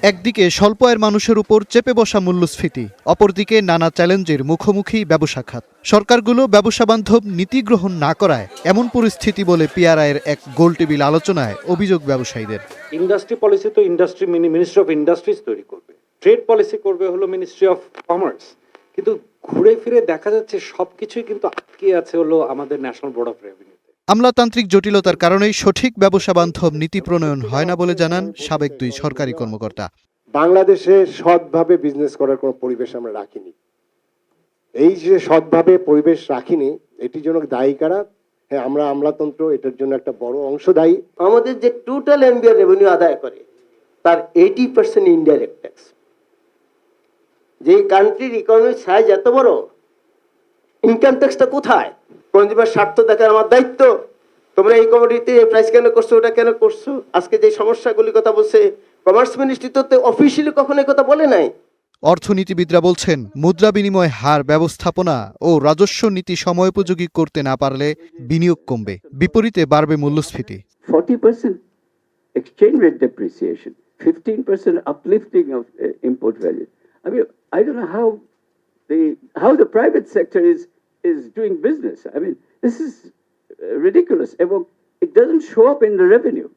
একদিকে স্বল্প আয়ের মানুষের উপর চেপে বসা মূল্যস্ফীতি, অপরদিকে নানা চ্যালেঞ্জের মুখোমুখি ব্যবসা খাত। সরকারগুলো ব্যবসা বান্ধব নীতি গ্রহণ না করায় এমন পরিস্থিতি বলে পিআরআইয়ের এক গোলটেবিল আলোচনায় অভিযোগ ব্যবসায়ীদের। ইন্ডাস্ট্রি পলিসি তো মিনিস্ট্রি অফ ইন্ডাস্ট্রিজ তৈরি করবে, ট্রেড পলিসি করবে হলো মিনিস্ট্রি অফ কমার্স, কিন্তু ঘুরে ফিরে দেখা যাচ্ছে সবকিছুই কিন্তু আটকে আছে হলো আমাদের ন্যাশনাল বোর্ড অফ রেভিনিউ। আমলাতান্ত্রিক জটিলতার কারণেই সঠিক ব্যবসা বান্ধব নীতি প্রণয়ন হয় না বলে জানান সাবেক দুই সরকারি কর্মকর্তা। বাংলাদেশে সৎভাবে বিজনেস করার কোনো পরিবেশ আমরা রাখিনি। এই যে সৎভাবে পরিবেশ রাখিনি, এটির জন্য দায়ী কারা? হ্যাঁ, আমরা আমলাতন্ত্র এটার জন্য একটা বড় অংশ দায়ী। আমাদের যে টোটাল এনবিআর রেভিনিউ আদায় করে তার 80% ইনডাইরেক্ট ট্যাক্স। যে কান্ট্রির ইকোনমিক সাইজ এত বড়, ইনকাম ট্যাক্সটা কোথায়? কনজিউমার স্বার্থ দেখার আমার দায়িত্ব। তোমরা এই কমোডিটি এই প্রাইস কেন করছো, ওটা কেন করছো? আজকে যে সমস্যাগুলির কথা বলছে কমার্স মিনিস্ট্রি তো অফিসিয়ালি কখনো এই কথা বলে নাই। অর্থনীতিবিদরা বলছেন, মুদ্রা বিনিময় হার ব্যবস্থাপনা ও রাজস্ব নীতি সময়োপযোগী করতে না পারলে বিনিয়োগ কমবে, বিপরীতে বাড়বে মূল্যস্ফীতি। 40% exchange rate depreciation, 15% uplifting of import value. I mean, I don't know how the private sector is doing business. I mean, this is ridiculous. এবং it doesn't show up in the revenue.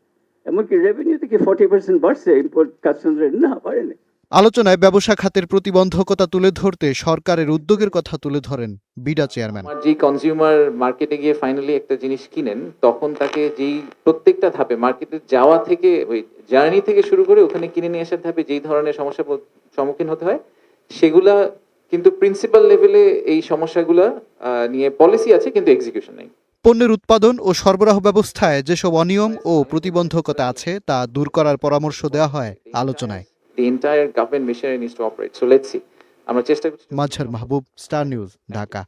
এমনকি revenue থেকে 40% বাড়ছে, import customs rate না বাড়েনি। আলোচনায় ব্যবসা খাতের প্রতিবন্ধকতা তুলে ধরতে সরকারের উদ্যোগের কথা তুলে ধরেন বিডা চেয়ারম্যান। যে কনজিউমার মার্কেটে গিয়ে ফাইনালি একটা জিনিস কিনেন, তখন তাকে যেই প্রত্যেকটা ধাপে মার্কেটে যাওয়া থেকে ওই জার্নি থেকে শুরু করে ওখানে কিনে নিয়ে আসার ধাপে যেই ধরনের সমস্যার সম্মুখীন হতে হয়, সেগুলা কিন্তু প্রিন্সিপাল লেভেলে এই সমস্যাগুলা নিয়ে পলিসি আছে, কিন্তু এক্সিকিউশন নেই। পণ্যের উৎপাদন ও সরবরাহ ব্যবস্থায় যেসব অনিয়ম ও প্রতিবন্ধকতা আছে তা দূর করার পরামর্শ দেওয়া হয় আলোচনায়। The entire government machinery needs to operate. So let's see. আমরা চেষ্টা করছি। মাজহার মাহবুব, স্টার নিউজ, ঢাকা।